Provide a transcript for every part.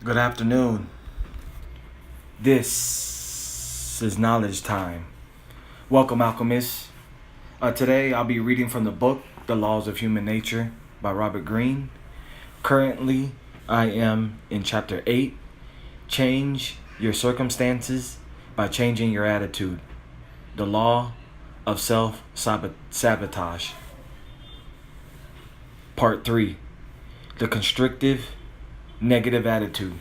Good afternoon. This is knowledge time. Welcome, alchemists. Today I'll be reading from the book The Laws of Human Nature by Robert Greene. Currently, I am in chapter 8, Change Your Circumstances by Changing Your Attitude. The Law of Self-Sabotage. Part 3, The Constrictive Negative Attitude.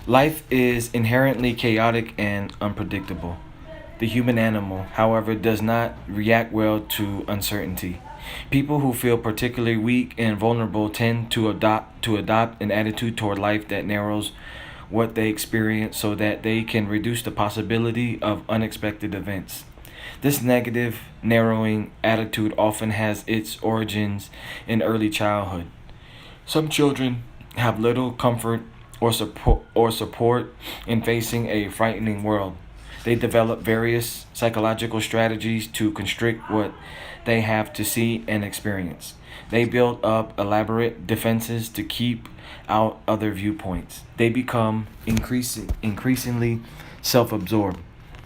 Life is inherently chaotic and unpredictable. The human animal, however, does not react well to uncertainty. People who feel particularly weak and vulnerable tend to adopt an attitude toward life that narrows what they experience so that they can reduce the possibility of unexpected events. This negative, narrowing attitude often has its origins in early childhood. Some children have little comfort or support in facing a frightening world. They develop various psychological strategies to constrict what they have to see and experience. They build up elaborate defenses to keep out other viewpoints. They become increasingly self-absorbed.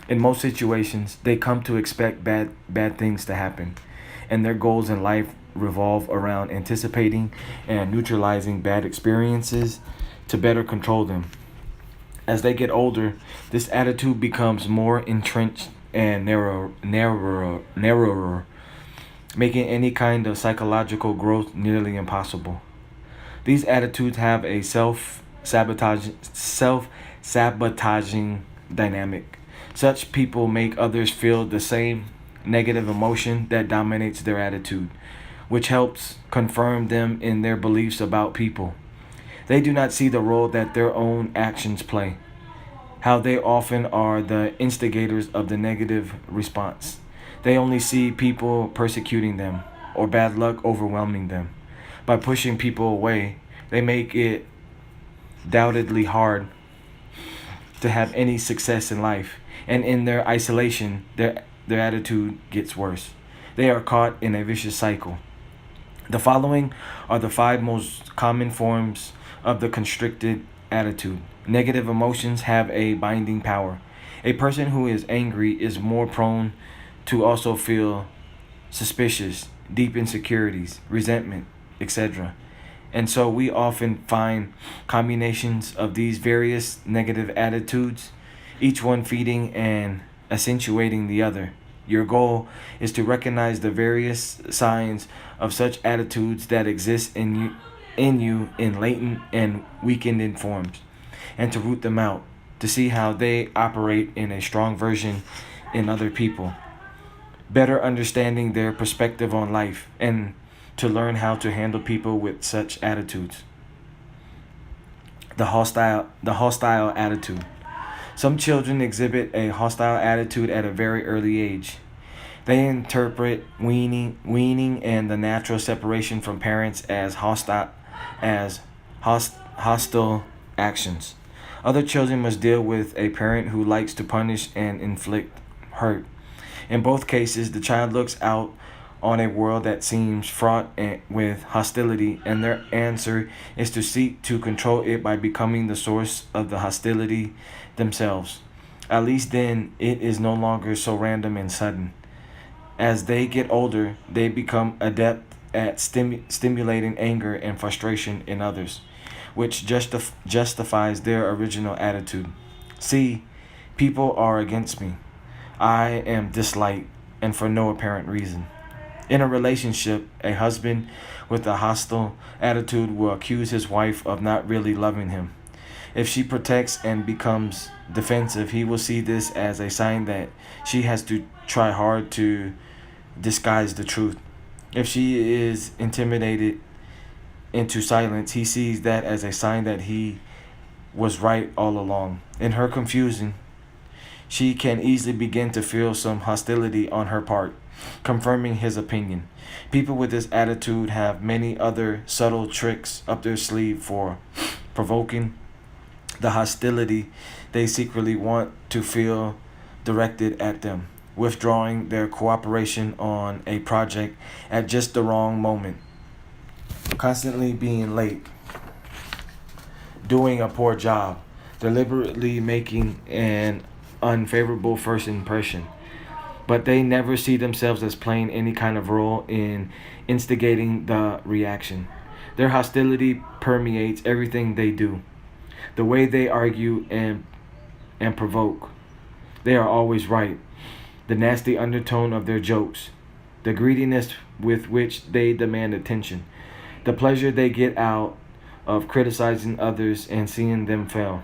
In most situations, they come to expect bad things to happen, and their goals in life revolve around anticipating and neutralizing bad experiences to better control them. As they get older, this attitude becomes more entrenched and narrower, making any kind of psychological growth nearly impossible. These attitudes have a self-sabotaging dynamic. Such people make others feel the same negative emotion that dominates their attitude, which helps confirm them in their beliefs about people. They do not see the role that their own actions play, how they often are the instigators of the negative response. They only see people persecuting them or bad luck overwhelming them. By pushing people away, they make it doubtedly hard to have any success in life, and in their isolation, their attitude gets worse. They are caught in a vicious cycle. The following are the 5 most common forms of the constricted attitude. Negative emotions have a binding power. A person who is angry is more prone to also feel suspicious, deep insecurities, resentment, etc. And so we often find combinations of these various negative attitudes, each one feeding and accentuating the other. Your goal is to recognize the various signs of such attitudes that exist in you in latent and weakened forms, and to root them out, to see how they operate in a strong version in other people, better understanding their perspective on life, and to learn how to handle people with such attitudes. The hostile attitude. Some children exhibit a hostile attitude at a very early age. They interpret weaning and the natural separation from parents as hostile actions. Other children must deal with a parent who likes to punish and inflict hurt. In both cases, the child looks out on a world that seems fraught with hostility, and their answer is to seek to control it by becoming the source of the hostility themselves. At least then, it is no longer so random and sudden. As they get older, they become adept at stimulating anger and frustration in others, which justifies their original attitude. See, people are against me. I am disliked, and for no apparent reason. In a relationship, a husband with a hostile attitude will accuse his wife of not really loving him. If she protects and becomes defensive, he will see this as a sign that she has to try hard to disguise the truth. If she is intimidated into silence, he sees that as a sign that he was right all along. In her confusion, she can easily begin to feel some hostility on her part, confirming his opinion. People with this attitude have many other subtle tricks up their sleeve for provoking the hostility they secretly want to feel directed at them, withdrawing their cooperation on a project at just the wrong moment, constantly being late, doing a poor job, deliberately making an unfavorable first impression. But they never see themselves as playing any kind of role in instigating the reaction. Their hostility permeates everything they do. The way they argue and provoke. They are always right. The nasty undertone of their jokes. The greediness with which they demand attention. The pleasure they get out of criticizing others and seeing them fail.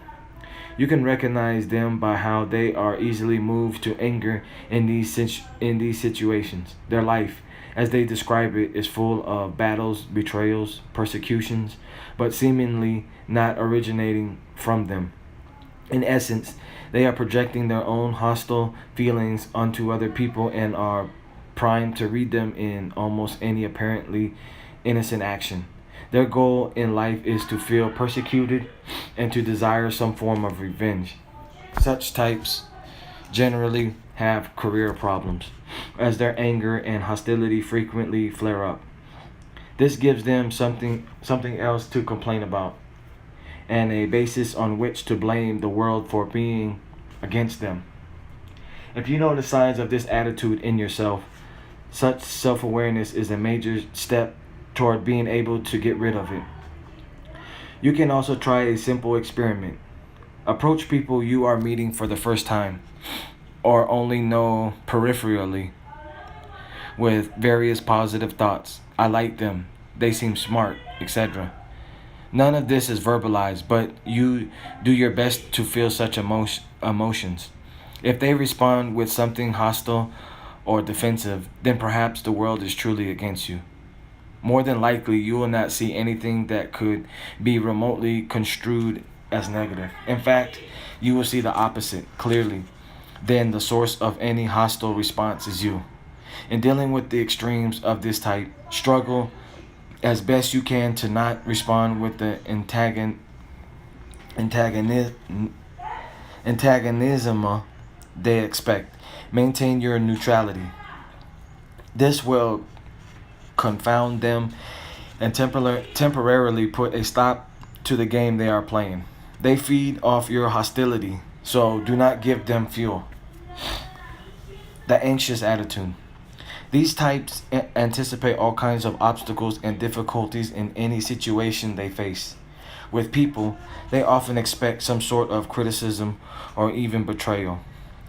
You can recognize them by how they are easily moved to anger in these situations. Their life, as they describe it, is full of battles, betrayals, persecutions, but seemingly not originating from them. In essence, they are projecting their own hostile feelings onto other people and are primed to read them in almost any apparently innocent action. Their goal in life is to feel persecuted and to desire some form of revenge. Such types generally have career problems, as their anger and hostility frequently flare up. This gives them something else to complain about, and a basis on which to blame the world for being against them. If you know the signs of this attitude in yourself, such self awareness is a major step toward being able to get rid of it. You can also try a simple experiment. Approach people you are meeting for the first time or only know peripherally with various positive thoughts. I like them, they seem smart, etc. None of this is verbalized, but you do your best to feel such emotions. If they respond with something hostile or defensive, then perhaps the world is truly against you. More than likely, you will not see anything that could be remotely construed as negative. In fact, you will see the opposite clearly. Then the source of any hostile response is you. In dealing with the extremes of this type, struggle as best you can to not respond with the antagonism they expect. Maintain your neutrality. This will confound them and temporarily put a stop to the game they are playing. They feed off your hostility, so do not give them fuel. The anxious attitude. These types anticipate all kinds of obstacles and difficulties in any situation they face. With people, they often expect some sort of criticism or even betrayal.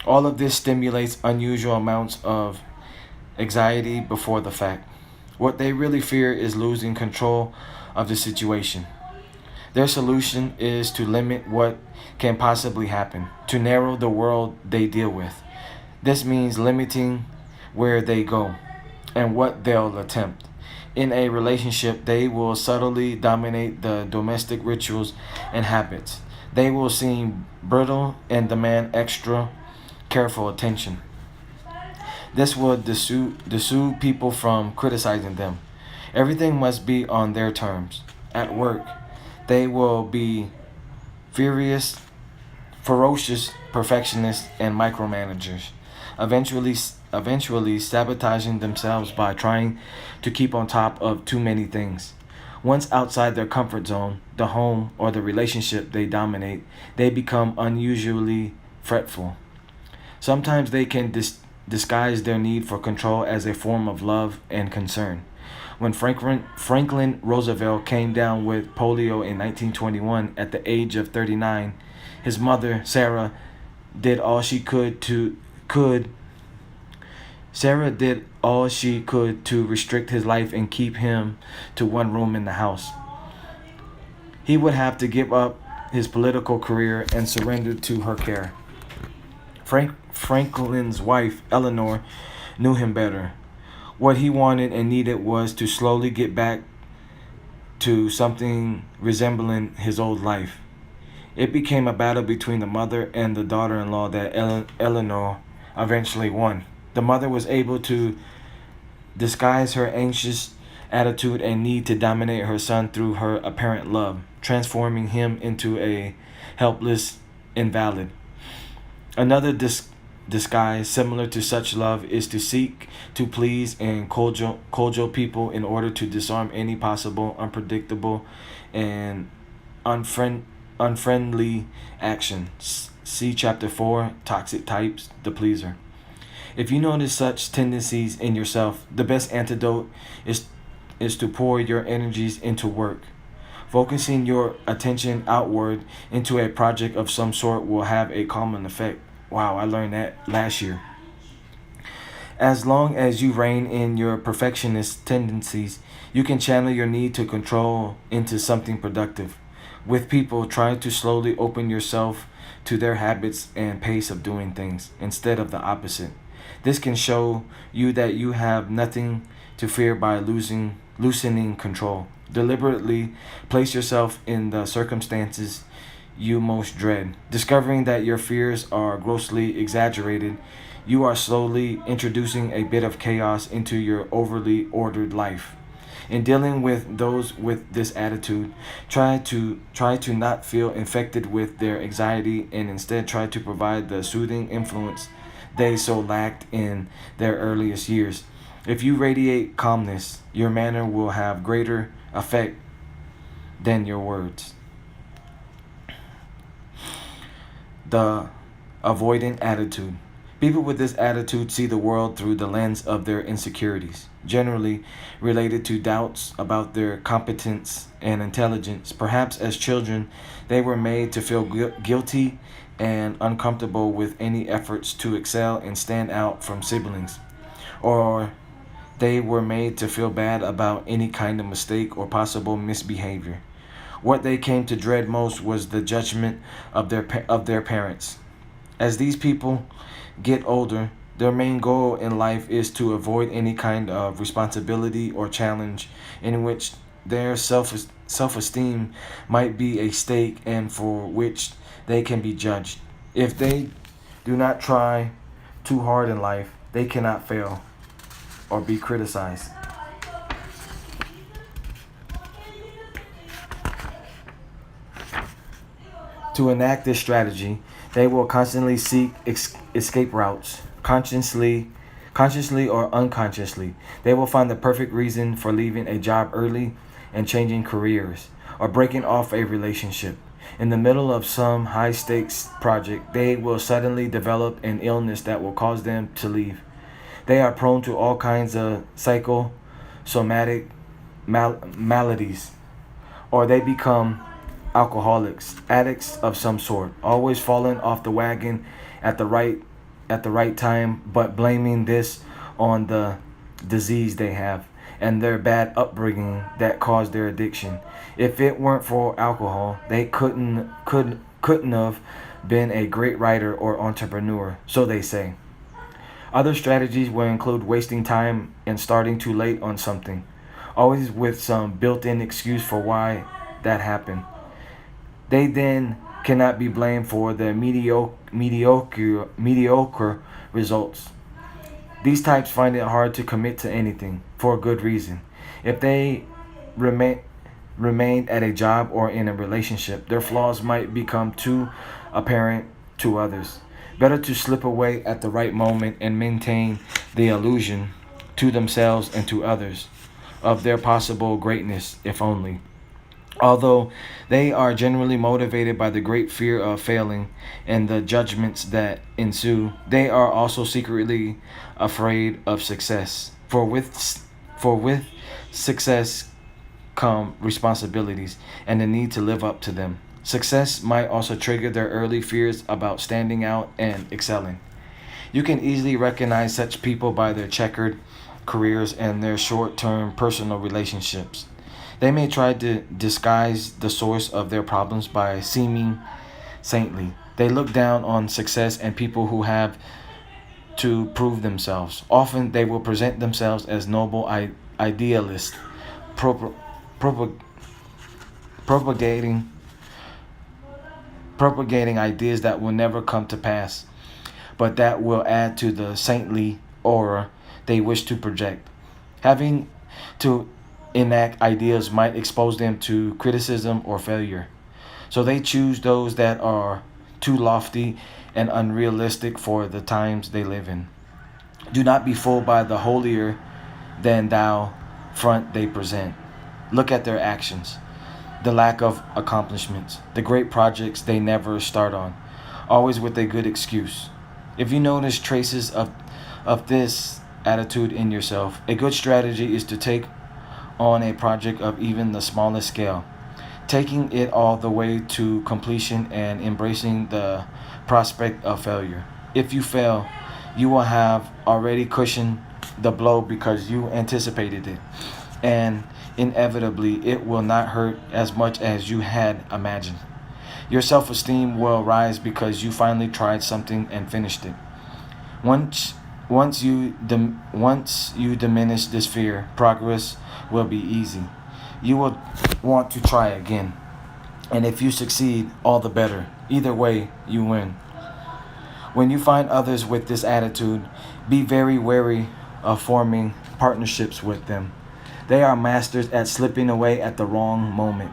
All of this stimulates unusual amounts of anxiety before the fact. What they really fear is losing control of the situation. Their solution is to limit what can possibly happen, to narrow the world they deal with. This means limiting where they go and what they'll attempt. In a relationship, they will subtly dominate the domestic rituals and habits. They will seem brittle and demand extra careful attention. This will dissuade people from criticizing them. Everything must be on their terms. At work, they will be furious, ferocious perfectionists and micromanagers, eventually sabotaging themselves by trying to keep on top of too many things. Once outside their comfort zone, the home or the relationship they dominate, they become unusually fretful. Sometimes they can disguise their need for control as a form of love and concern. When Franklin Roosevelt came down with polio in 1921 at the age of 39, his mother, did all she could Sarah did all she could to restrict his life and keep him to one room in the house. He would have to give up his political career and surrender to her care. Franklin's wife, Eleanor, knew him better. What he wanted and needed was to slowly get back to something resembling his old life. It became a battle between the mother and the daughter-in-law that Eleanor eventually won. The mother was able to disguise her anxious attitude and need to dominate her son through her apparent love, transforming him into a helpless invalid. Another disguise similar to such love is to seek to please and cajole people in order to disarm any possible unpredictable and unfriendly action. See Chapter 4, Toxic Types, The Pleaser. If you notice such tendencies in yourself, the best antidote is to pour your energies into work. Focusing your attention outward into a project of some sort will have a calming effect. Wow, I learned that last year. As long as you rein in your perfectionist tendencies, you can channel your need to control into something productive. With people, try to slowly open yourself to their habits and pace of doing things instead of the opposite. This can show you that you have nothing to fear by loosening control. Deliberately place yourself in the circumstances you most dread. Discovering that your fears are grossly exaggerated, you are slowly introducing a bit of chaos into your overly ordered life. In dealing with those with this attitude, try to not feel infected with their anxiety and instead try to provide the soothing influence they so lacked in their earliest years. If you radiate calmness, your manner will have greater effect than your words. The avoidant attitude. People with this attitude see the world through the lens of their insecurities, generally related to doubts about their competence and intelligence. Perhaps as children, they were made to feel guilty and uncomfortable with any efforts to excel and stand out from siblings, or they were made to feel bad about any kind of mistake or possible misbehavior. What they came to dread most was the judgment of their parents. As these people get older, their main goal in life is to avoid any kind of responsibility or challenge in which their self-esteem might be a stake and for which they can be judged. If they do not try too hard in life, they cannot fail or be criticized. To enact this strategy, they will constantly seek escape routes, consciously or unconsciously. They will find the perfect reason for leaving a job early and changing careers, or breaking off a relationship. In the middle of some high stakes project, they will suddenly develop an illness that will cause them to leave. They are prone to all kinds of psychosomatic maladies, or they become alcoholics, addicts of some sort, always falling off the wagon at the right time, but blaming this on the disease they have and their bad upbringing that caused their addiction. If it weren't for alcohol, they couldn't have been a great writer or entrepreneur, so they say. Other strategies will include wasting time and starting too late on something, always with some built-in excuse for why that happened. They then cannot be blamed for the mediocre results. These types find it hard to commit to anything for a good reason. If they remain at a job or in a relationship, their flaws might become too apparent to others. Better to slip away at the right moment and maintain the illusion to themselves and to others of their possible greatness, if only. Although they are generally motivated by the great fear of failing and the judgments that ensue, they are also secretly afraid of success. For with success come responsibilities and the need to live up to them. Success might also trigger their early fears about standing out and excelling. You can easily recognize such people by their checkered careers and their short-term personal relationships. They may try to disguise the source of their problems by seeming saintly. They look down on success and people who have to prove themselves. Often they will present themselves as noble idealists, pro- propag- propagating propagating ideas that will never come to pass, but that will add to the saintly aura they wish to project. Having to enact ideas might expose them to criticism or failure. So they choose those that are too lofty and unrealistic for the times they live in. Do not be fooled by the holier than thou front they present. Look at their actions. the lack of accomplishments, the great projects they never start on, always with a good excuse. If you notice traces of this attitude in yourself, a good strategy is to take on a project of even the smallest scale, taking it all the way to completion and embracing the prospect of failure. If you fail, you will have already cushioned the blow because you anticipated it, and inevitably it will not hurt as much as you had imagined. Your self esteem will rise because you finally tried something and finished it. Once once you diminish this fear, progress will be easy. You will want to try again. And if you succeed, all the better. Either way, you win. When you find others with this attitude, be very wary of forming partnerships with them. They are masters at slipping away at the wrong moment,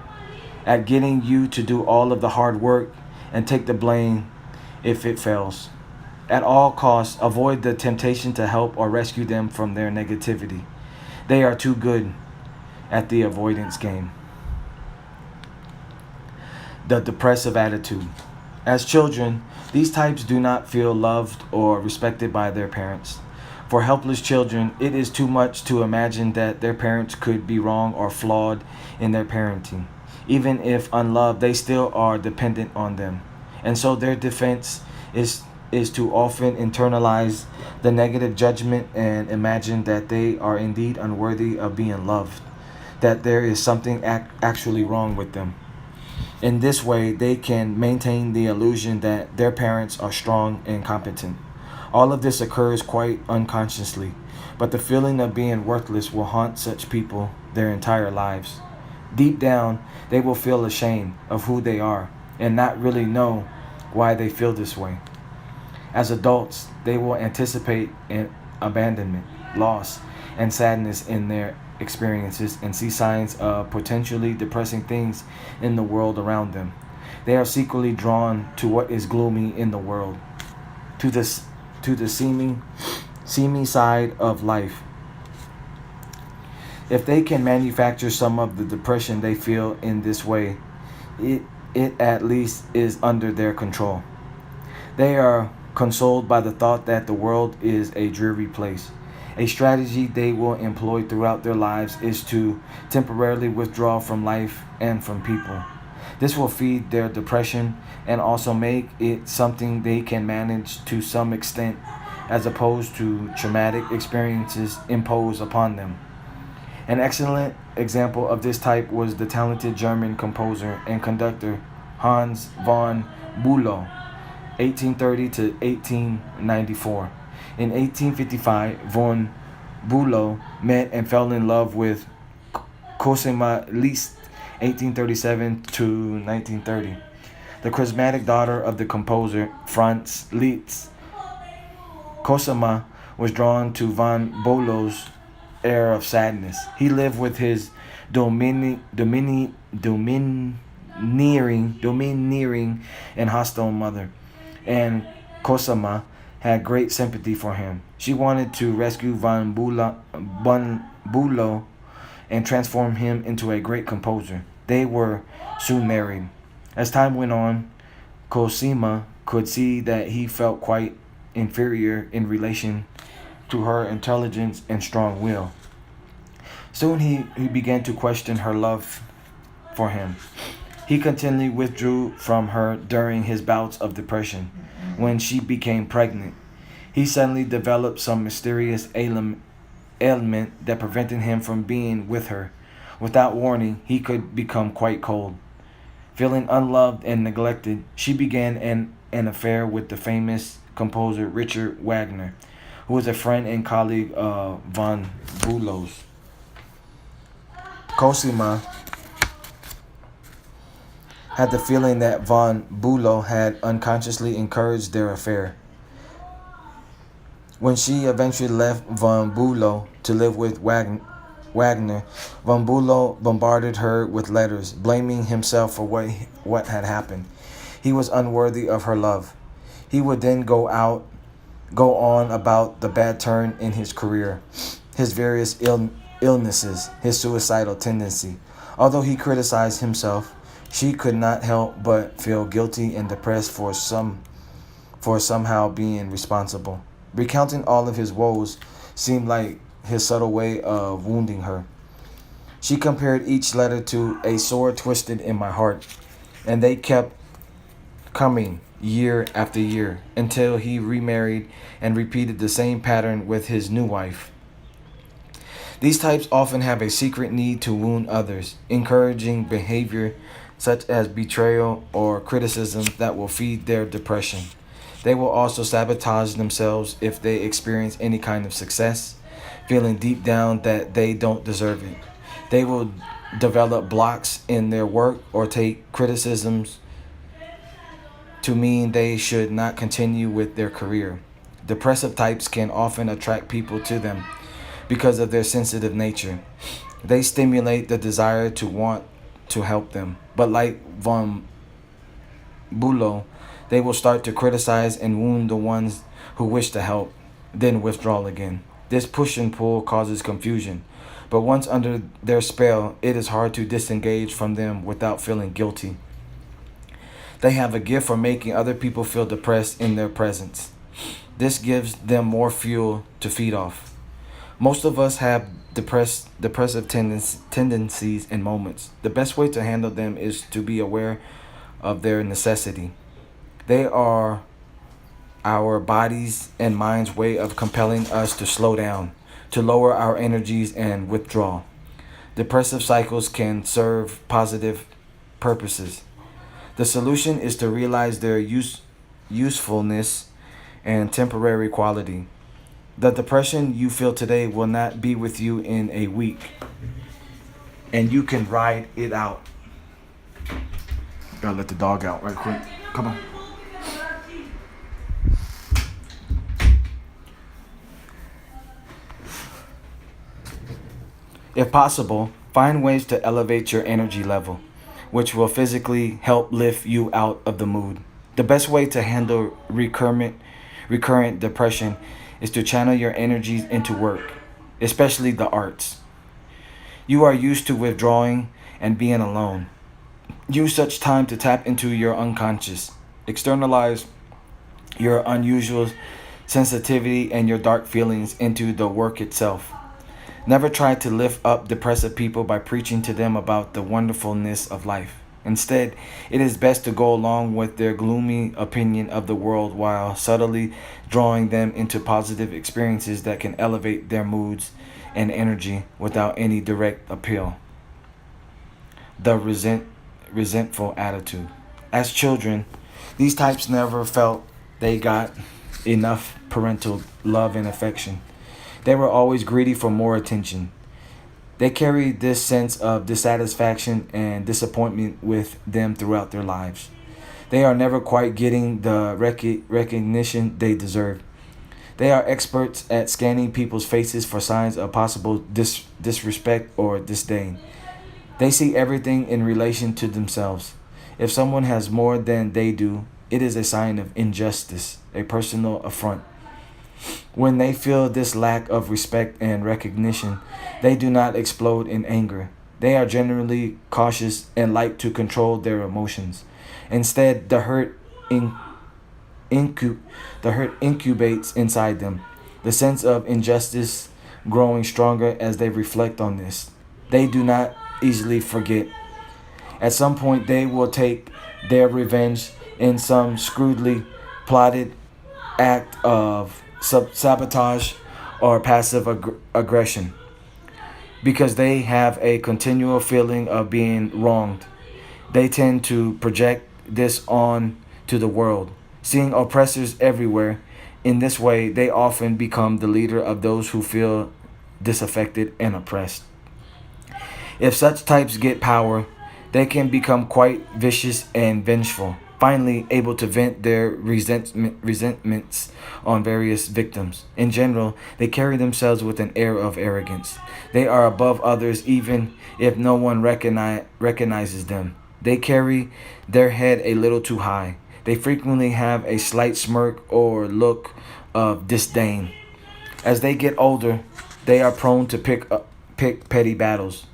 at getting you to do all of the hard work and take the blame if it fails. At all costs, avoid the temptation to help or rescue them from their negativity. They are too good at the avoidance game. The depressive attitude. As children, these types do not feel loved or respected by their parents. For helpless children, it is too much to imagine that their parents could be wrong or flawed in their parenting. Even if unloved, they still are dependent on them. And so their defense is to often internalize the negative judgment and imagine that they are indeed unworthy of being loved, that there is something actually wrong with them. In this way, they can maintain the illusion that their parents are strong and competent. All of this occurs quite unconsciously, but the feeling of being worthless will haunt such people their entire lives. Deep down, they will feel ashamed of who they are and not really know why they feel this way. As adults, they will anticipate abandonment, loss, and sadness in their experiences and see signs of potentially depressing things in the world around them. They are secretly drawn to what is gloomy in the world, to this to the seamy side of life. If they can manufacture some of the depression they feel in this way, it at least is under their control. They are consoled by the thought that the world is a dreary place. A strategy they will employ throughout their lives is to temporarily withdraw from life and from people. This will feed their depression and also make it something they can manage to some extent, as opposed to traumatic experiences imposed upon them. An excellent example of this type was the talented German composer and conductor Hans von Bülow, 1830 to 1894. In 1855, von Bülow met and fell in love with Cosima Liszt, 1837 to 1930, the charismatic daughter of the composer Franz Liszt. Cosima was drawn to von Bülow's air of sadness. He lived with his domineering and hostile mother, and Cosima had great sympathy for him. She wanted to rescue von Bülow and transform him into a great composer. They were soon married. As time went on, Cosima could see that he felt quite inferior in relation to her intelligence and strong will. Soon he began to question her love for him. He continually withdrew from her during his bouts of depression. When she became pregnant, he suddenly developed some mysterious ailment that prevented him from being with her. Without warning, he could become quite cold. Feeling unloved and neglected, she began an affair with the famous composer Richard Wagner, who was a friend and colleague of von Bülow's. Cosima had the feeling that von Bülow had unconsciously encouraged their affair. When she eventually left von Bülow to live with Wagner, von Bülow bombarded her with letters, blaming himself for what had happened. He was unworthy of her love. He would then go on about the bad turn in his career, his various illnesses, his suicidal tendency. Although he criticized himself, she could not help but feel guilty and depressed for somehow being responsible. Recounting all of his woes seemed like his subtle way of wounding her. She compared each letter to a sword twisted in my heart, and they kept coming year after year until he remarried and repeated the same pattern with his new wife. These types often have a secret need to wound others, encouraging behavior such as betrayal or criticism that will feed their depression. They will also sabotage themselves if they experience any kind of success, feeling deep down that they don't deserve it. They will develop blocks in their work or take criticisms to mean they should not continue with their career. Depressive types can often attract people to them because of their sensitive nature. They stimulate the desire to want to help them. But like von Bulow, they will start to criticize and wound the ones who wish to help, then withdraw again. This push and pull causes confusion. But once under their spell, it is hard to disengage from them without feeling guilty. They have a gift for making other people feel depressed in their presence. This gives them more fuel to feed off. Most of us have depressive tendencies and moments. The best way to handle them is to be aware of their necessity. They are our bodies and minds' way of compelling us to slow down, to lower our energies and withdraw. Depressive cycles can serve positive purposes. The solution is to realize their usefulness and temporary quality. The depression you feel today will not be with you in a week, and you can ride it out. Gotta let the dog out right quick. Come on. If possible, find ways to elevate your energy level, which will physically help lift you out of the mood. The best way to handle recurrent depression is to channel your energies into work, especially the arts. You are used to withdrawing and being alone. Use such time to tap into your unconscious. Externalize your unusual sensitivity and your dark feelings into the work itself. Never try to lift up depressive people by preaching to them about the wonderfulness of life. Instead, it is best to go along with their gloomy opinion of the world while subtly drawing them into positive experiences that can elevate their moods and energy without any direct appeal. The resentful attitude. As children, these types never felt they got enough parental love and affection. They were always greedy for more attention. They carried this sense of dissatisfaction and disappointment with them throughout their lives. They are never quite getting the recognition they deserve. They are experts at scanning people's faces for signs of possible disrespect or disdain. They see everything in relation to themselves. If someone has more than they do, it is a sign of injustice, a personal affront. When they feel this lack of respect and recognition, they do not explode in anger. They are generally cautious and like to control their emotions. Instead, the hurt incubates inside them, the sense of injustice growing stronger as they reflect on this. They do not easily forget. At some point, they will take their revenge in some shrewdly plotted act of sabotage or passive aggression. Because they have a continual feeling of being wronged, they tend to project this on to the world, seeing oppressors everywhere. In this way, they often become the leader of those who feel disaffected and oppressed. If such types get power, they can become quite vicious and vengeful, finally able to vent their resentments on various victims. In general, they carry themselves with an air of arrogance. They are above others even if no one recognizes them. They carry their head a little too high. They frequently have a slight smirk or look of disdain. As they get older, they are prone to pick petty battles.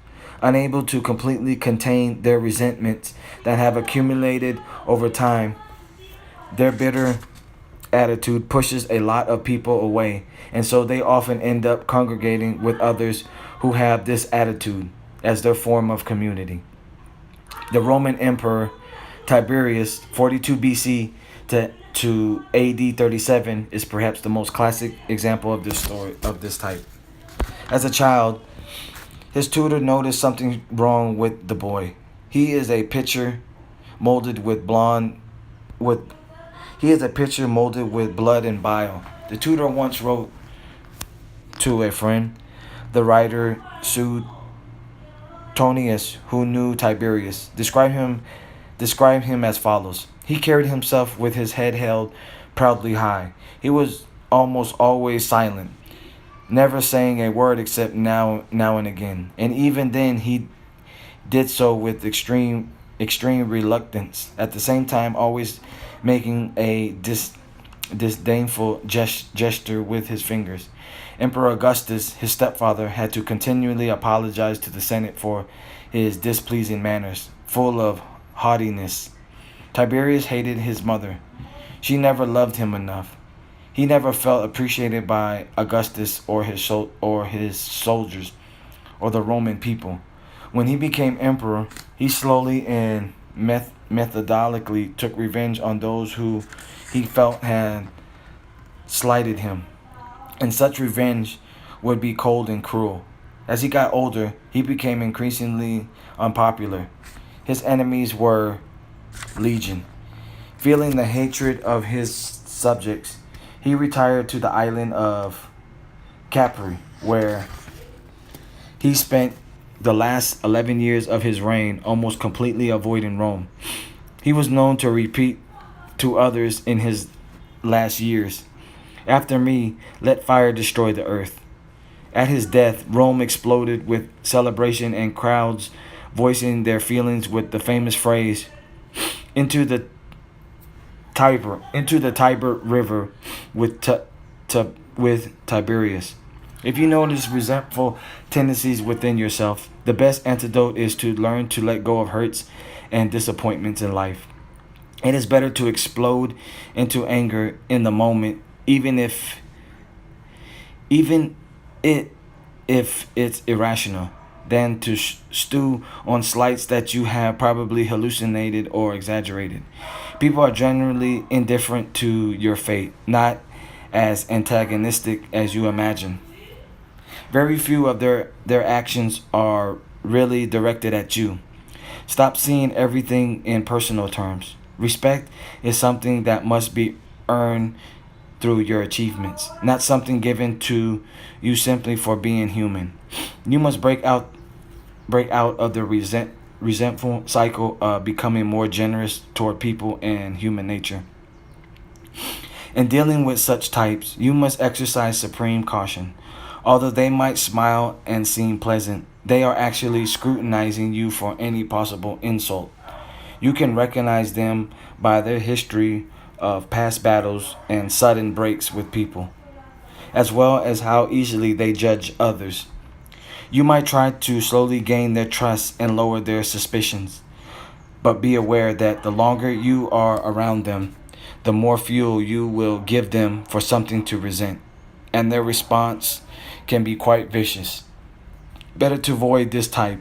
Unable to completely contain their resentments that have accumulated over time, their bitter attitude pushes a lot of people away, and so they often end up congregating with others who have this attitude as their form of community. The Roman Emperor Tiberius, 42 BC to AD 37, is perhaps the most classic example of this story of this type. As a child, his tutor noticed something wrong with the boy. He is a picture molded with blonde with he is a picture molded with blood and bile. The tutor once wrote to a friend. The writer Suetonius, who knew Tiberius, described him as follows. He carried himself with his head held proudly high. He was almost always silent, never saying a word except now and again. And even then he did so with extreme reluctance, at the same time always making a disdainful gesture with his fingers. Emperor Augustus, his stepfather, had to continually apologize to the Senate for his displeasing manners, full of haughtiness. Tiberius hated his mother. She never loved him enough. He never felt appreciated by Augustus or his soldiers or the Roman people. When he became emperor, he slowly and methodically took revenge on those who he felt had slighted him. And such revenge would be cold and cruel. As he got older, he became increasingly unpopular. His enemies were legion. Feeling the hatred of his subjects, he retired to the island of Capri, where he spent the last 11 years of his reign almost completely avoiding Rome. He was known to repeat to others in his last years, "After me, let fire destroy the earth." At his death, Rome exploded with celebration and crowds voicing their feelings with the famous phrase, into the Tiber River with Tiberius." If you notice resentful tendencies within yourself, the best antidote is to learn to let go of hurts and disappointments in life. It is better to explode into anger in the moment, even if it's irrational, than to stew on slights that you have probably hallucinated or exaggerated. People are generally indifferent to your fate, not as antagonistic as you imagine. Very few of their actions are really directed at you. Stop seeing everything in personal terms. Respect is something that must be earned through your achievements, not something given to you simply for being human. You must break out of the resentful cycle of becoming more generous toward people and human nature. In dealing with such types, you must exercise supreme caution. Although they might smile and seem pleasant, they are actually scrutinizing you for any possible insult. You can recognize them by their history of past battles and sudden breaks with people, as well as how easily they judge others. You might try to slowly gain their trust and lower their suspicions, but be aware that the longer you are around them, the more fuel you will give them for something to resent, and their response can be quite vicious. Better to avoid this type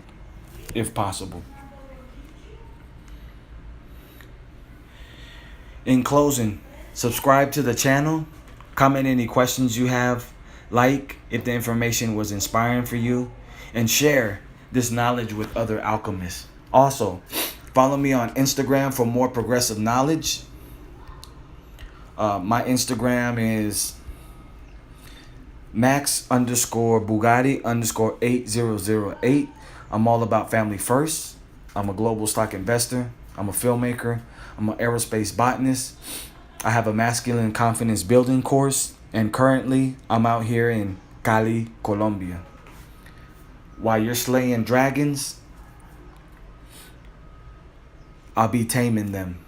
if possible. In closing, subscribe to the channel, comment any questions you have, like if the information was inspiring for you, and share this knowledge with other alchemists. Also, follow me on Instagram for more progressive knowledge. My Instagram is Max_Bugatti_8008. I'm all about family first. I'm a global stock investor. I'm a filmmaker. I'm an aerospace botanist. I have a masculine confidence building course. And currently, I'm out here in Cali, Colombia. While you're slaying dragons, I'll be taming them.